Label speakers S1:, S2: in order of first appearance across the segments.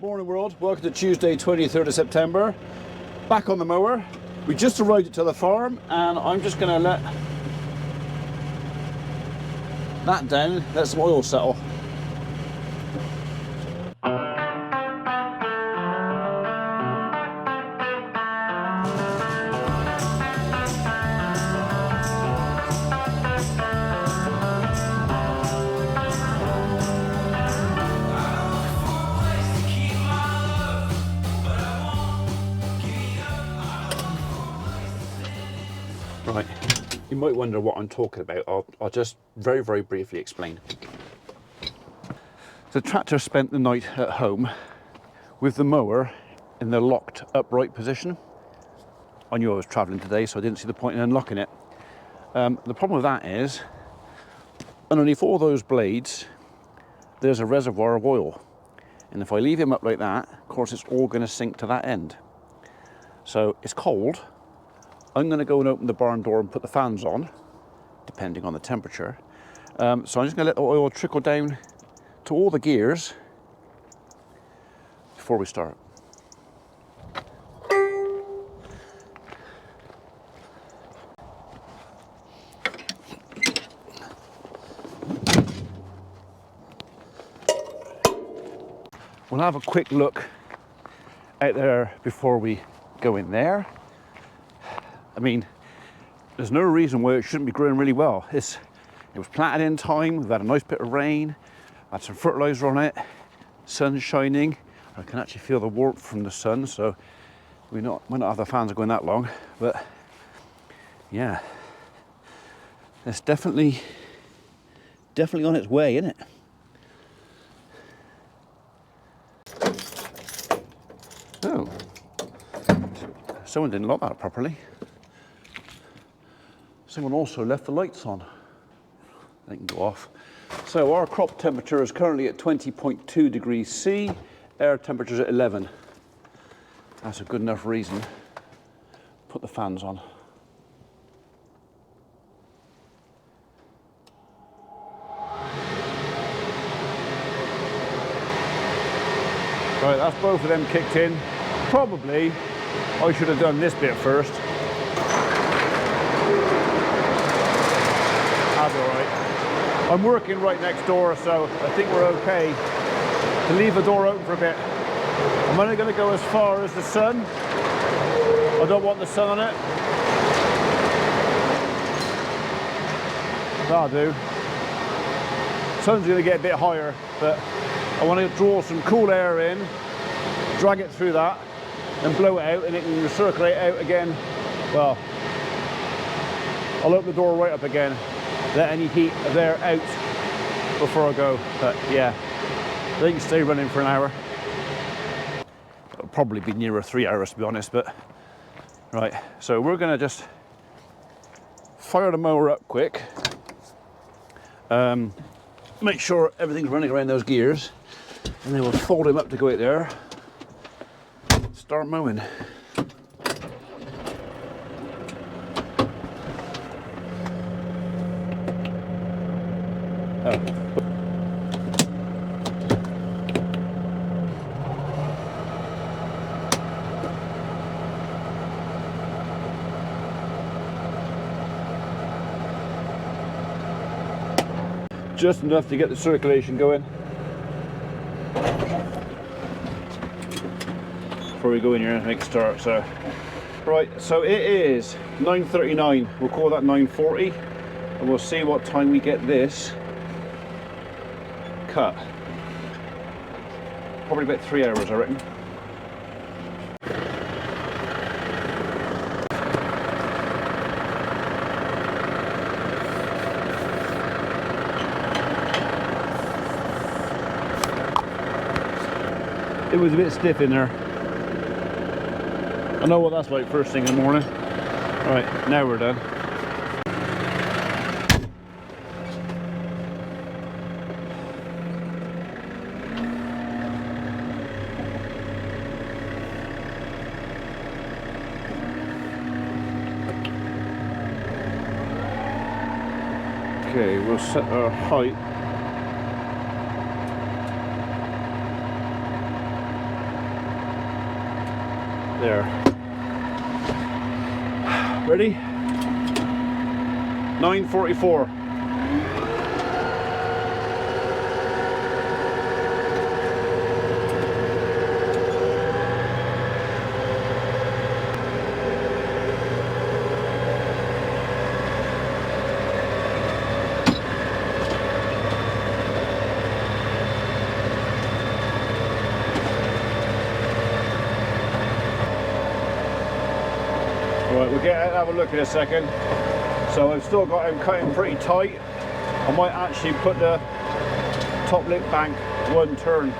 S1: Morning world, welcome to Tuesday 23rd of September. Back on the mower. We just arrived at the farm and I'm just going to let that down, let some oil settle. Right, you might wonder what I'm talking about. I'll just very briefly explain. The tractor spent the night at home with the mower in the locked upright position. I knew I was travelling today, so I didn't see the point in unlocking it. The problem with that is, underneath all those blades, there's a reservoir of oil. And if I leave him up like that, of course it's all going to sink to that end. So it's cold. I'm going to go and open the barn door and put the fans on, depending on the temperature. So I'm just going to let the oil trickle down to all the gears before we start. We'll have a quick look out there before we go in there. I mean, there's no reason why it shouldn't be growing really well. It was planted in time, we've had a nice bit of rain, had some fertilizer on it, sun's shining. I can actually feel the warmth from the sun, so we might not have the fans going that long, but yeah, it's definitely on its way, isn't it? Oh, someone didn't lock that properly. Someone also left the lights on. They can go off. So our crop temperature is currently at 20.2 degrees C. Air temperature is at 11. That's a good enough reason. Put the fans on. Right, that's both of them kicked in. Probably I should have done this bit first. That's all right. I'm working right next door, so I think we're okay to leave the door open for a bit. I'm only going to go as far as the sun. I don't want the sun on it. That'll do. Sun's going to get a bit higher, but I want to draw some cool air in, drag it through that, and blow it out, and it can recirculate out again. Well, I'll open the door right up again. Let any heat of air out before I go, but yeah, they can stay running for an hour. It'll probably be nearer 3 hours to be honest, but right, so we're gonna just fire the mower up quick, make sure everything's running around those gears, and then we'll fold him up to go out there, start mowing. Oh. Just enough to get the circulation going before we go in here and make a start. So, right, so it is 9:39. We'll call that 9:40, and we'll see what time we get this cut. Probably about 3 hours, I reckon. It was a bit stiff in there. I know what that's like first thing in the morning. Right, now we're done. Okay, we'll set our height there. Ready? 9:44. Right, we'll have a look in a second. So I've still got him cutting pretty tight. I might actually put the top lip bank one turn.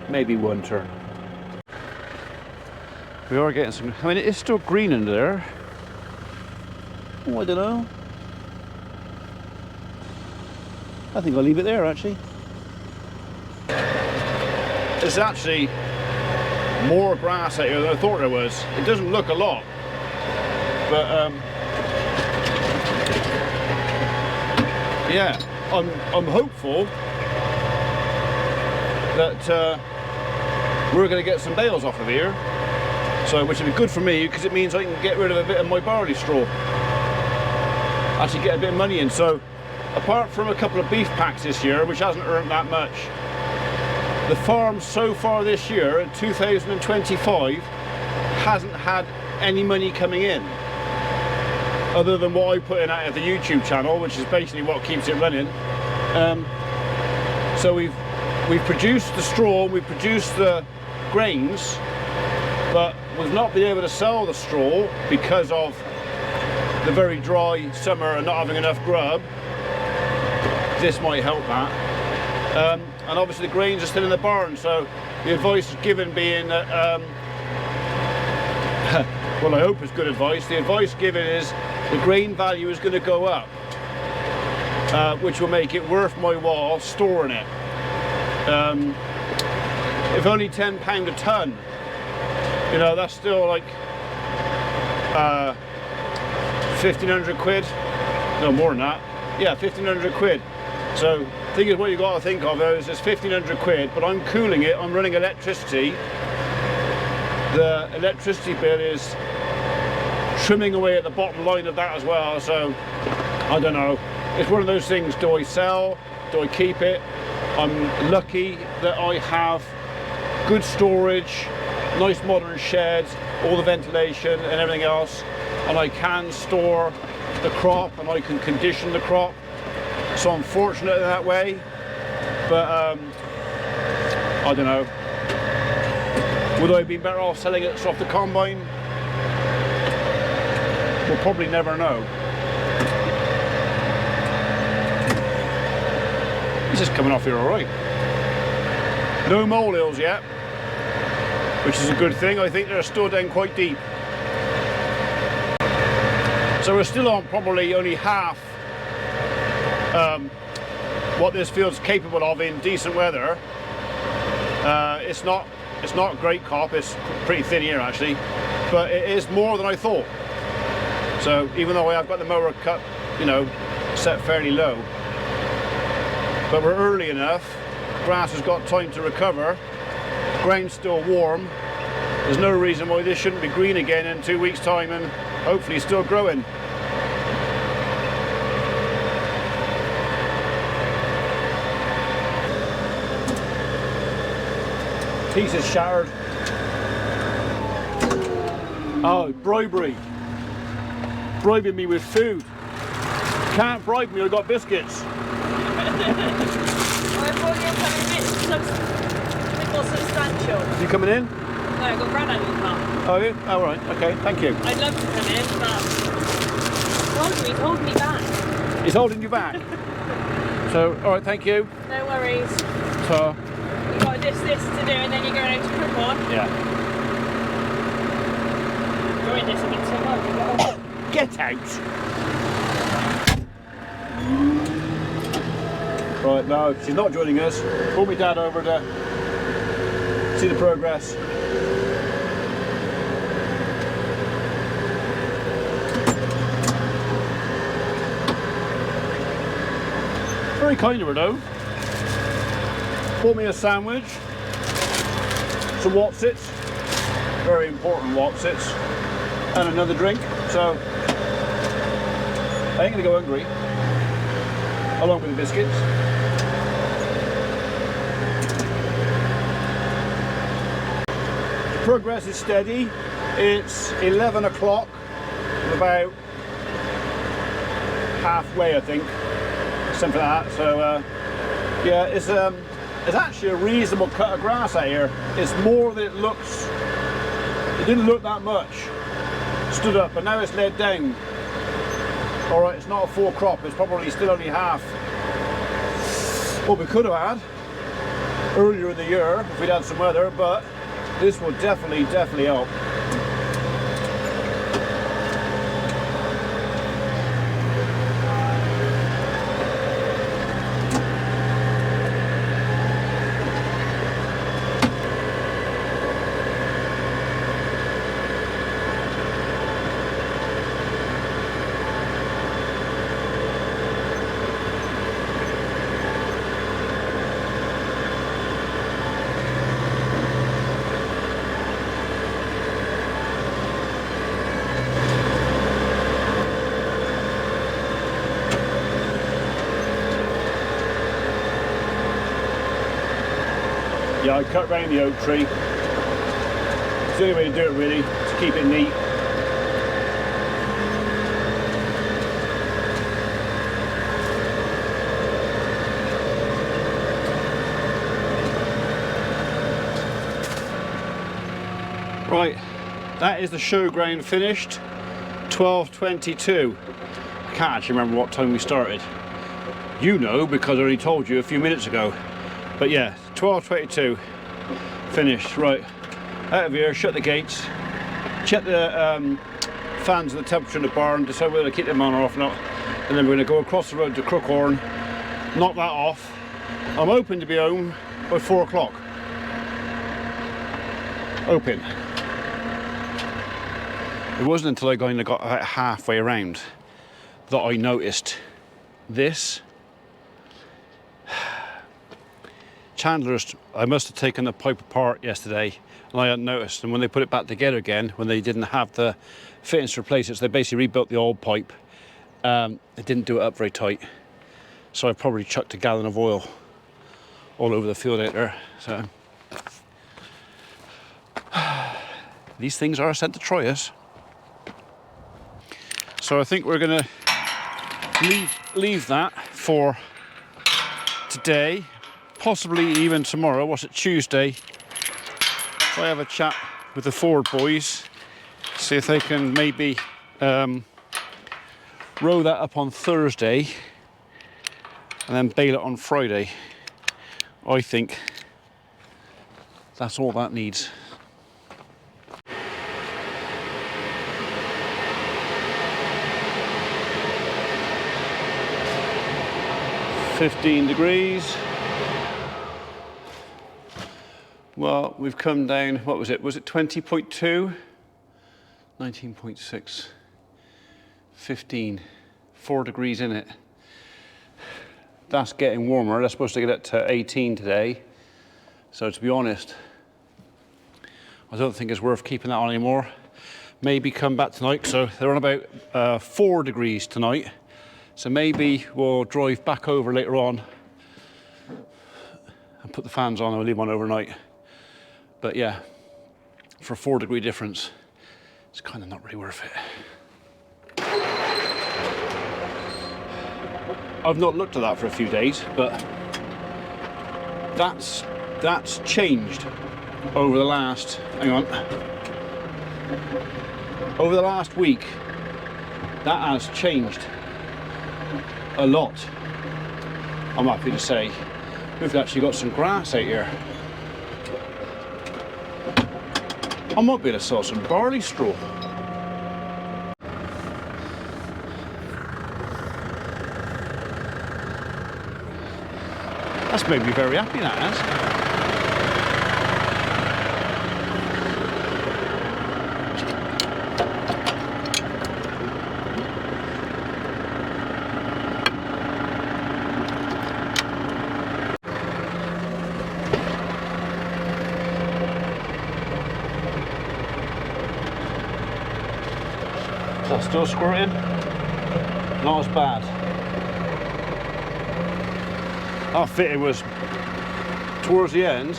S1: Maybe one turn. We are getting some, I mean, it is still green under there. Oh, I don't know. I think I'll leave it there actually. There's actually more grass out here than I thought there was. It doesn't look a lot, but yeah, I'm hopeful that we're going to get some bales off of here. So, which would be good for me because it means I can get rid of a bit of my barley straw. Actually get a bit of money in. So, apart from a couple of beef packs this year, which hasn't earned that much, the farm so far this year, in 2025, hasn't had any money coming in. Other than what I put in out of the YouTube channel, which is basically what keeps it running. So we've produced the straw, we've produced the grains, but we've not been able to sell the straw because of the very dry summer and not having enough grub. This might help that. And obviously the grains are still in the barn, so the advice given being that, well, I hope it's good advice. The advice given is the grain value is going to go up, which will make it worth my while storing it. If only £10 a tonne, you know, that's still like 1,500 quid. No, more than that. Yeah, 1,500 quid. So, the thing is, what you've got to think of is 1,500 quid, but I'm cooling it, I'm running electricity. The electricity bill is trimming away at the bottom line of that as well, so I don't know. It's one of those things, do I sell? Do I keep it? I'm lucky that I have good storage, nice modern sheds, all the ventilation and everything else, and I can store the crop and I can condition the crop. So I'm fortunate in that way, but I don't know. Would I be better off selling it off the combine? We'll probably never know. This is coming off here all right. No molehills yet, which is a good thing. I think they're still down quite deep. So we're still on probably only half what this field's capable of in decent weather. It's not a great crop, it's pretty thin here actually, but it is more than I thought. So even though I have got the mower cut, you know, set fairly low, but we're early enough, grass has got time to recover, ground's still warm, there's no reason why this shouldn't be green again in 2 weeks' time and hopefully still growing. Piece is shattered. Oh, bribery. Bribing me with food. Can't bribe me, I've got biscuits.
S2: I thought you were coming a bit more substantial.
S1: You coming in?
S2: No, I've got Grandad in the car.
S1: Oh, yeah? Oh, right, okay, thank you.
S2: I'd love to come in, but he's holding me back.
S1: He's holding you back. So, alright, thank you.
S2: No worries.
S1: So,
S2: You've got this to do and then you're going out to Crookhorn.
S1: yeah.
S2: Join this a bit too much.
S1: Get out! Right, no, she's not joining us. Brought my dad over to see the progress. Very kind of her though. Bought me a sandwich, some Wotsits, very important Wotsits, and another drink. So I ain't gonna go hungry, along with the biscuits. Progress is steady. It's 11 o'clock, about halfway I think, something like that. So yeah, it's actually a reasonable cut of grass out here. It's more than it looks. It didn't look that much stood up, but now it's laid down. All right, it's not a full crop. It's probably still only half what we could have had earlier in the year if we'd had some weather, but this will definitely help. Yeah, I cut round the oak tree. It's the only way to do it really, to keep it neat. Right, that is the showground finished. 12:22. I can't actually remember what time we started. You know, because I only told you a few minutes ago. But yeah, 12:22 finished. Right, out of here, shut the gates, check the fans and the temperature in the barn, decide whether to keep them on or off or not, and then we're going to go across the road to Crookhorn, knock that off. I'm hoping to be home by 4 o'clock. Hoping. It wasn't until I got about halfway around that I noticed this. Chandler's, I must have taken the pipe apart yesterday and I hadn't noticed, and when they put it back together again, when they didn't have the fittings to replace it, so they basically rebuilt the old pipe. They didn't do it up very tight, so I probably chucked a gallon of oil all over the field out there. So these things are sent to try us. So I think we're gonna leave that for today. Possibly even tomorrow. What's it, Tuesday? So I have a chat with the Ford boys, see if they can maybe row that up on Thursday and then bale it on Friday. I think that's all that needs. $15. Well, we've come down, what was it? Was it 20.2? 19.6. 15. 4 degrees in it. That's getting warmer. That's supposed to get up to 18 today. So to be honest, I don't think it's worth keeping that on anymore. Maybe come back tonight. So they're on about 4 degrees tonight. So maybe we'll drive back over later on and put the fans on and we'll leave one overnight. But yeah, for a 4 degree difference, it's kind of not really worth it. I've not looked at that for a few days, but that's changed over the last, hang on, over the last week. That has changed a lot. I'm happy to say we've actually got some grass out here. I might be able to sell some barley straw. That's made me very happy, that has. Is that still squirting? Not as bad. How fit it was towards the end.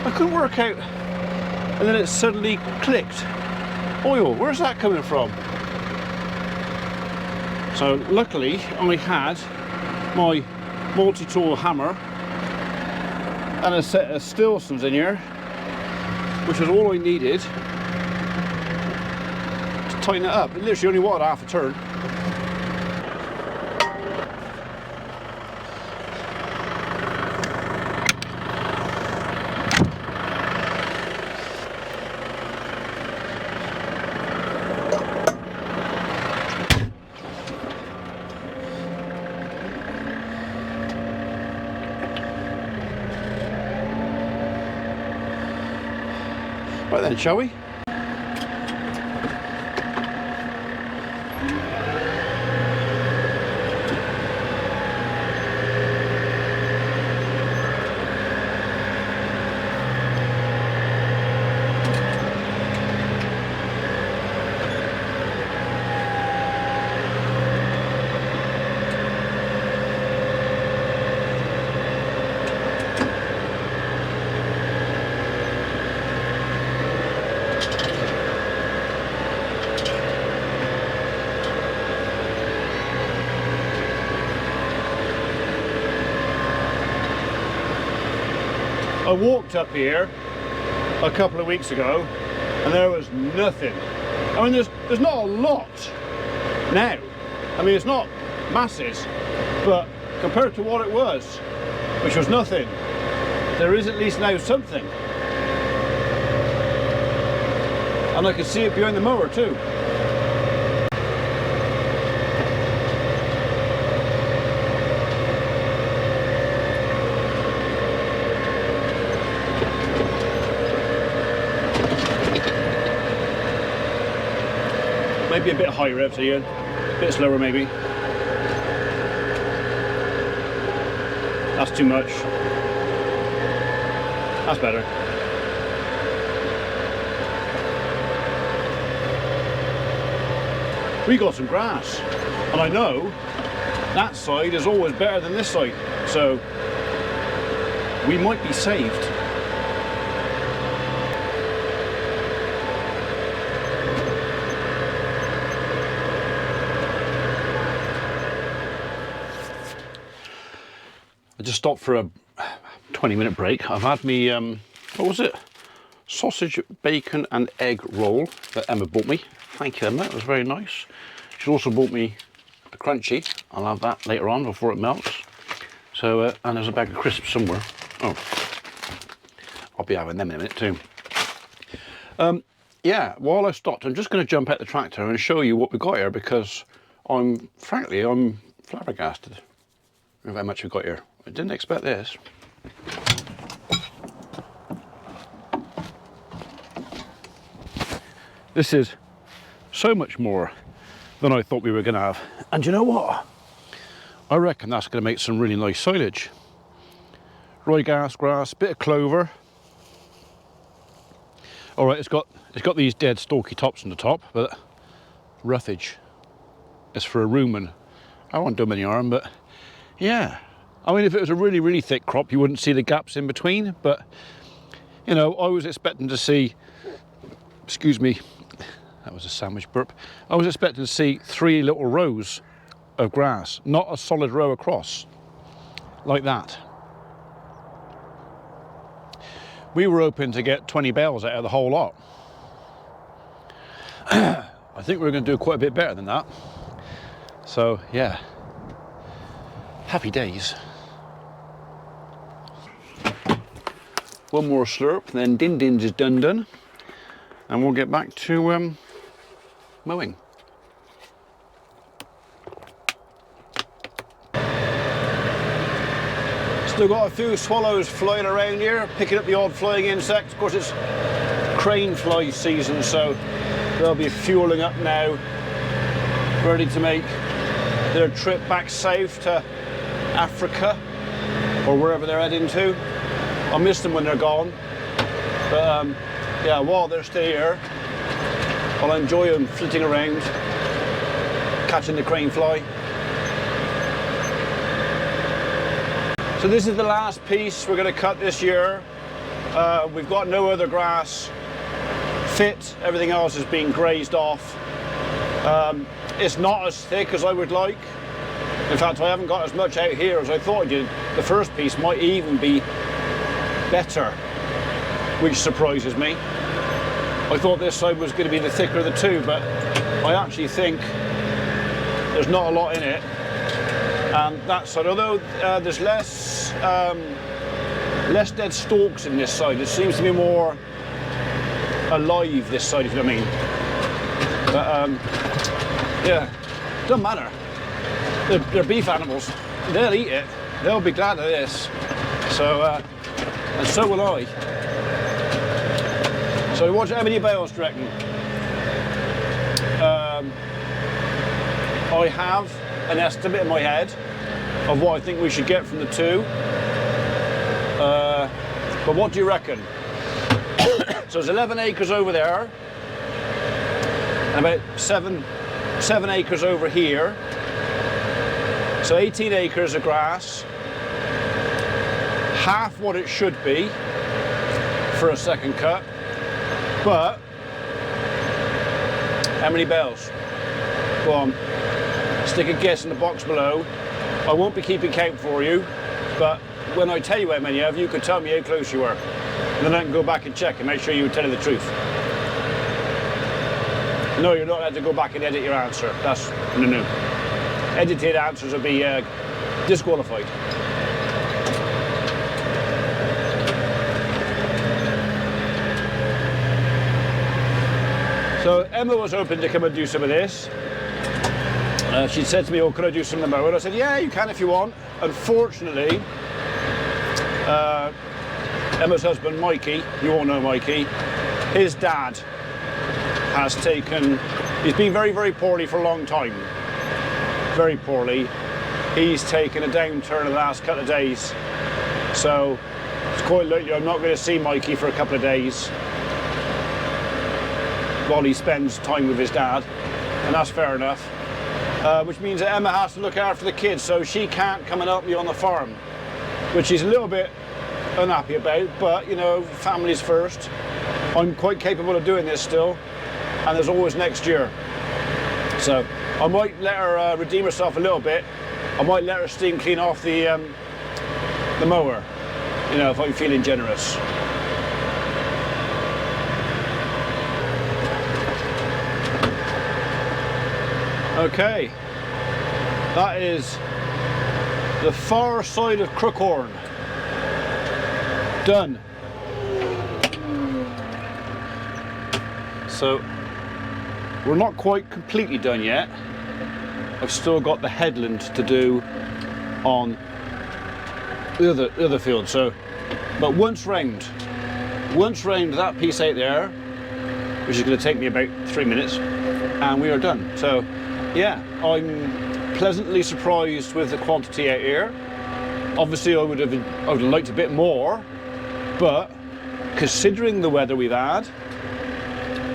S1: I couldn't work out, and then it suddenly clicked. Oil, where's that coming from? So luckily I had my multi-tool hammer and a set of Stilsons in here, which was all I needed to tighten it up. It literally only wanted half a turn. Right then, shall we? I walked up here a couple of weeks ago and there was nothing. I mean, there's not a lot now. I mean, it's not masses, but compared to what it was, which was nothing, there is at least now something. And I can see it behind the mower too. Maybe a bit higher revs here, a bit slower maybe. That's too much. That's better. We got some grass, and I know that side is always better than this side, so we might be saved. I just stopped for a 20-minute break. I've had me, what was it? Sausage, bacon and egg roll that Emma bought me. Thank you, Emma, it was very nice. She also bought me a crunchy. I'll have that later on before it melts. So, and there's a bag of crisps somewhere. Oh, I'll be having them in a minute too. Yeah, while I stopped, I'm just going to jump out the tractor and show you what we got here, because I'm flabbergasted with how much we got here. I didn't expect this. This is so much more than I thought we were going to have. And you know what? I reckon that's going to make some really nice silage. Rye grass, bit of clover. All right, it's got these dead stalky tops on the top, but roughage. It's for a rumen. I won't do many arm, but yeah. I mean, if it was a really, really thick crop, you wouldn't see the gaps in between, but, you know, I was expecting to see, excuse me, that was a sandwich burp. I was expecting to see 3 little rows of grass, not a solid row across, like that. We were hoping to get 20 bales out of the whole lot. I think we're going to do quite a bit better than that. So, yeah, happy days. One more slurp, then Din Din's is done, and we'll get back to mowing. Still got a few swallows flying around here, picking up the odd flying insects. Of course, it's crane fly season, so they'll be fueling up now, ready to make their trip back south to Africa or wherever they're heading to. I'll miss them when they're gone, but yeah, while they're still here, I'll enjoy them flitting around. catching the crane fly. So this is the last piece we're going to cut this year. We've got no other grass fit, everything else is being grazed off. It's not as thick as I would like. In fact, I haven't got as much out here as I thought I did. The first piece might even be better, which surprises me. I thought this side was going to be the thicker of the two, but I actually think there's not a lot in it. And that side, although there's less dead stalks in this side, it seems to be more alive this side, if you know what I mean. But yeah, doesn't matter. They're beef animals. They'll eat it. They'll be glad of this. So, and so will I. So how many bales do you reckon? I have an estimate in my head of what I think we should get from the two. But what do you reckon? So there's 11 acres over there, and about seven acres over here. So 18 acres of grass, half what it should be for a second cut. But how many bales? Go on, stick a guess in the box below. I won't be keeping count for you, but when I tell you how many of you could tell me how close you were. And then I can go back and check and make sure you were telling the truth. No, you're not allowed to go back and edit your answer. That's no. Edited answers will be disqualified. So Emma was hoping to come and do some of this. She said to me, oh, could I do some of the mower? And I said, yeah, you can if you want. Unfortunately, Emma's husband, Mikey, you all know Mikey, his dad has taken, he's been very, very poorly for a long time. Very poorly. He's taken a downturn in the last couple of days. So it's quite likely I'm not going to see Mikey for a couple of days while he spends time with his dad, and that's fair enough. Which means that Emma has to look after the kids, so she can't come and help me on the farm, which she's a little bit unhappy about, but you know, family's first. I'm quite capable of doing this still, and there's always next year. So I might let her redeem herself a little bit. I might let her steam clean off the mower, you know, if I'm feeling generous. Okay, that is the far side of Crookhorn. Done. So we're not quite completely done yet. I've still got the headland to do on the other field. So, but once round that piece out there, which is going to take me about 3 minutes, and we are done. So yeah, I'm pleasantly surprised with the quantity out here. Obviously I would have liked a bit more, but considering the weather we've had,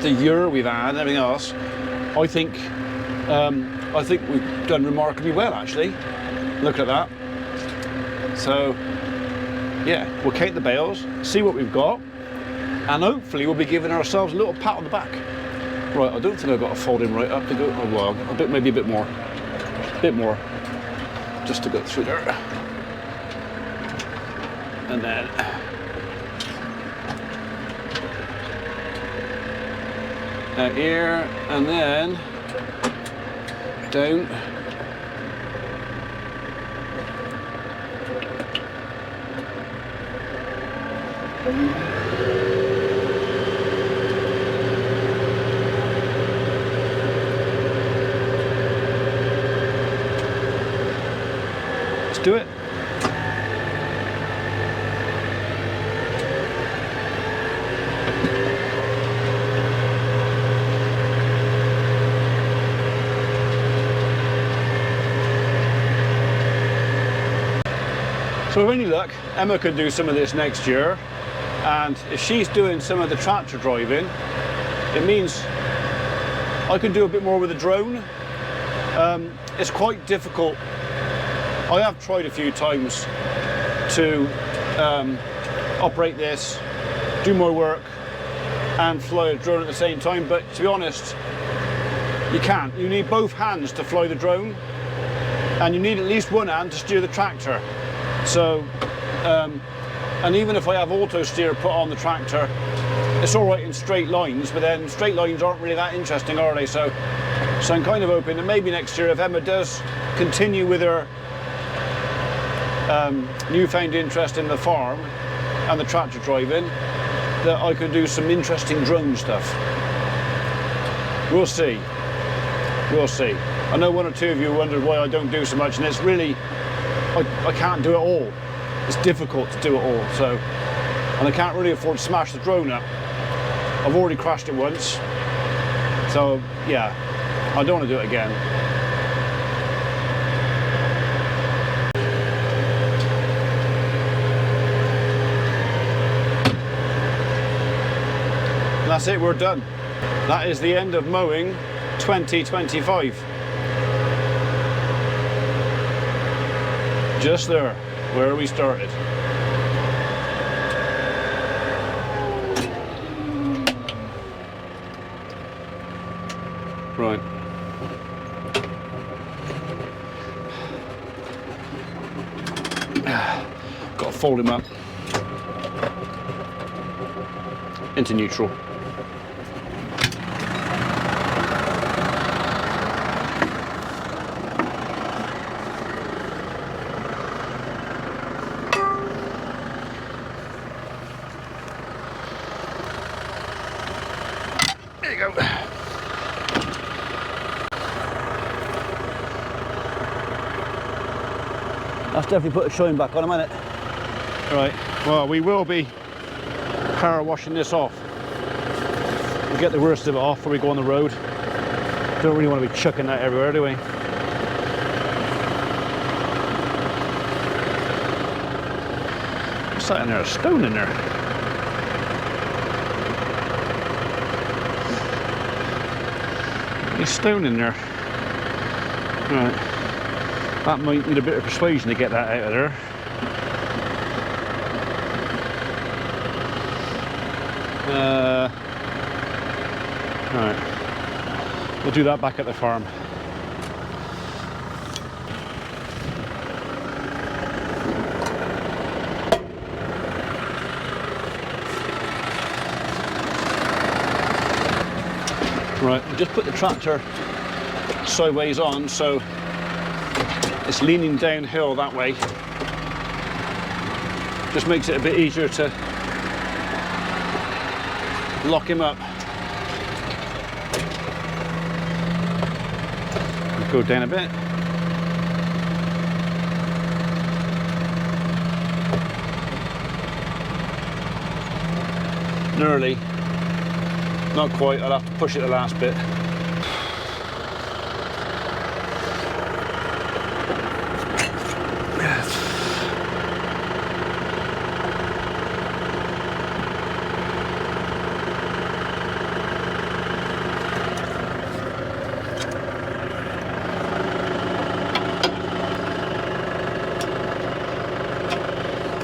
S1: the year we've had and everything else, I think we've done remarkably well actually. Look at that. So yeah, we'll count the bales, see what we've got, and hopefully we'll be giving ourselves a little pat on the back. Right, I don't think I've got to fold him right up to go. Oh well, maybe a bit more, just to go through there, and then out here, and then down. Let's do it. So with any luck, Emma could do some of this next year, and if she's doing some of the tractor driving, it means I can do a bit more with the drone. It's quite difficult. I have tried a few times to operate this, do more work and fly a drone at the same time, but to be honest, you can't. You need both hands to fly the drone, and you need at least one hand to steer the tractor. So, and even if I have auto steer put on the tractor, it's all right in straight lines, but then straight lines aren't really that interesting, are they? So I'm kind of hoping that maybe next year, if Emma does continue with her newfound interest in the farm and the tractor driving, that I could do some interesting drone stuff. We'll see. We'll see. I know one or two of you wondered why I don't do so much, and it's really, I can't do it all. It's difficult to do it all, so, and I can't really afford to smash the drone up. I've already crashed it once, so yeah, I don't want to do it again. And that's it, we're done. That is the end of mowing 2025. Just there, where we started. Right. Got to fold him up into neutral. There you go. That's definitely put a shine back on him, hasn't it? Right, well, we will be power washing this off. We'll get the worst of it off before we go on the road. Don't really want to be chucking that everywhere, do we? What's that in there? A stone in there? A stone in there. Right. That might need a bit of persuasion to get that out of there. Right. We'll do that back at the farm. Right, we just put the tractor sideways on, so it's leaning downhill that way. Just makes it a bit easier to lock him up. Go down a bit. Nearly. Not quite, I'll have to push it the last bit.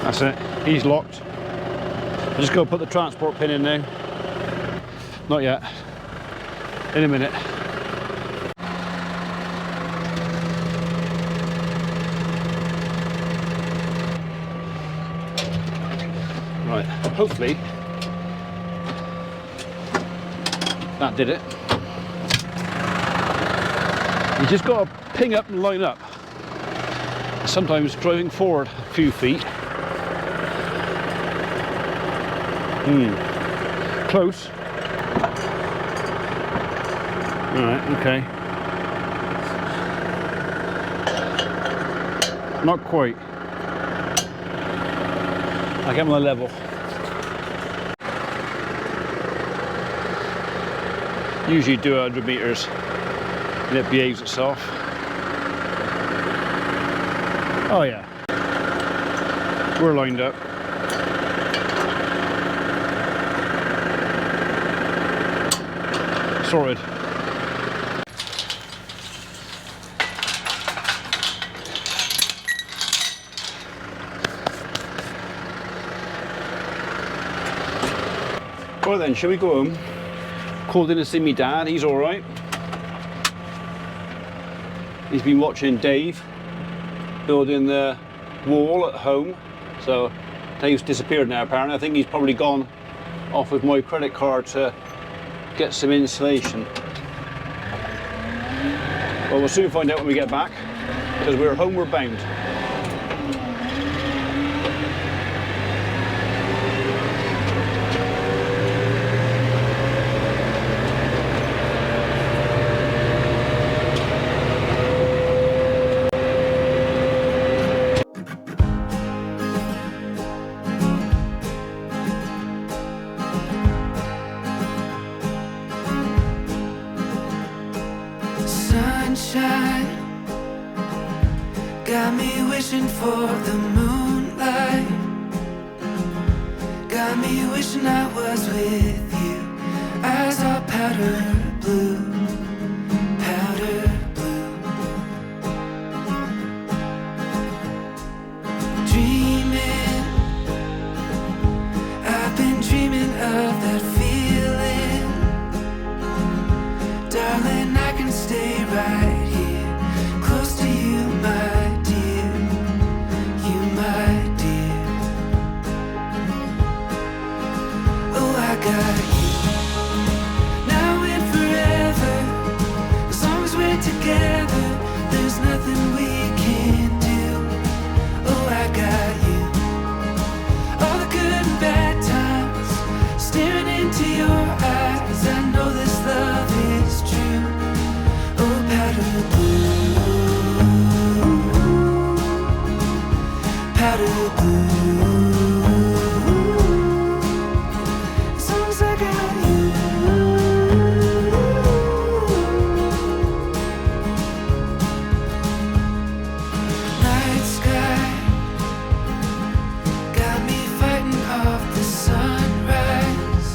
S1: That's it, he's locked. I'm just going to put the transport pin in now. Not yet, in a minute. Right, hopefully that did it. You just got to ping up and line up. Sometimes driving forward a few feet. Close. All right, okay. Not quite. I get my level. Usually do 100 meters and it behaves itself. Oh yeah. We're lined up. Sorted. Right then, shall we go home? Called in to see me dad, he's alright. He's been watching Dave building the wall at home. So Dave's disappeared now apparently. I think he's probably gone off with my credit card to get some insulation. Well, we'll soon find out when we get back, because we're homeward bound.
S3: Sunshine got me wishing for the moonlight, got me wishing I was with you. Eyes are powder blue, powder blue. Dreaming, I've been dreaming of that feeling. Darling, I can stay right here, close to you, my dear, you, my dear. Oh, I got you, now and forever. As long as we're together, there's nothing we can't do. Oh, I got you, all the good and bad times, staring into your eyes. I know this love is true. Oh, powder blue, powder blue. As long as I got you. Night sky got me fighting off the sunrise.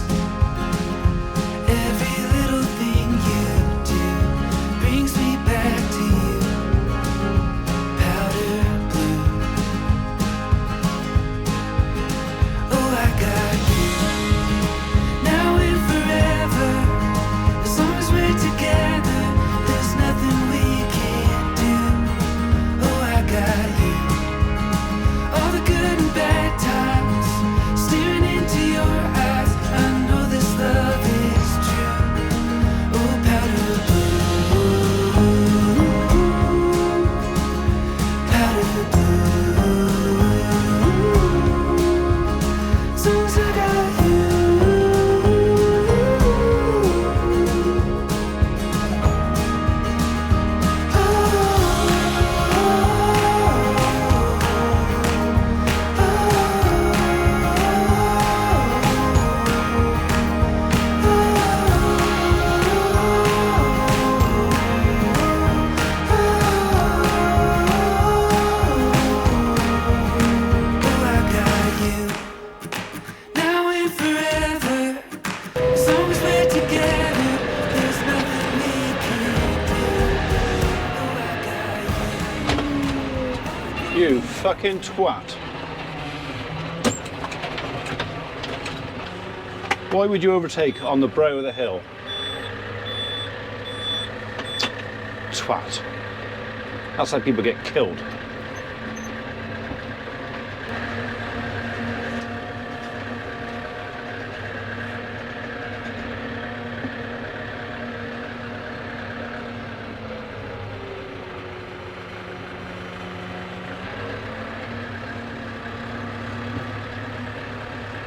S3: Every little thing you do brings me back to you. Powder blue. Oh, I got you, now and forever. As long as we're together, there's nothing we can't do. Oh, I got you, all the good and bad times, staring into your eyes. I know this love is true. Oh, powder blue, powder blue. As long as I got you. Oh, I got you, now and forever. As long as we're together, there's nothing we can't do. Oh, I got you.
S1: You fucking twat. Why would you overtake on the brow of the hill? Twat. That's how people get killed.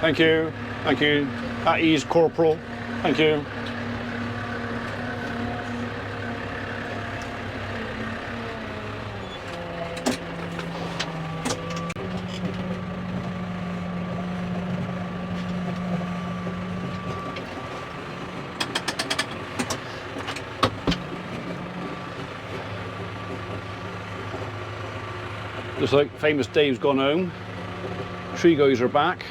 S1: Thank you. Thank you. At ease, Corporal. Thank you. Looks like famous Dave's gone home. Tree guys are back.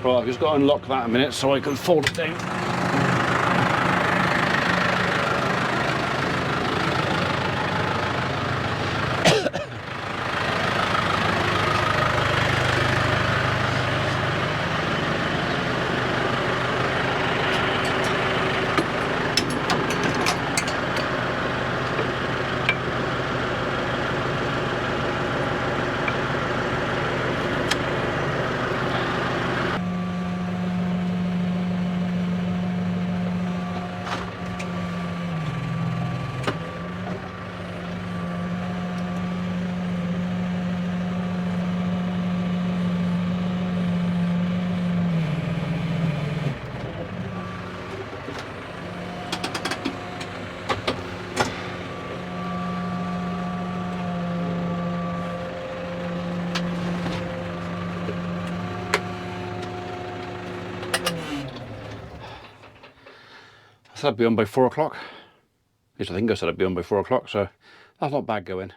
S1: Right, I've just got to unlock that a minute so I can fold it down. said I'd be on by 4 o'clock. At least I think I said I'd be on by 4 o'clock, so that's not bad going.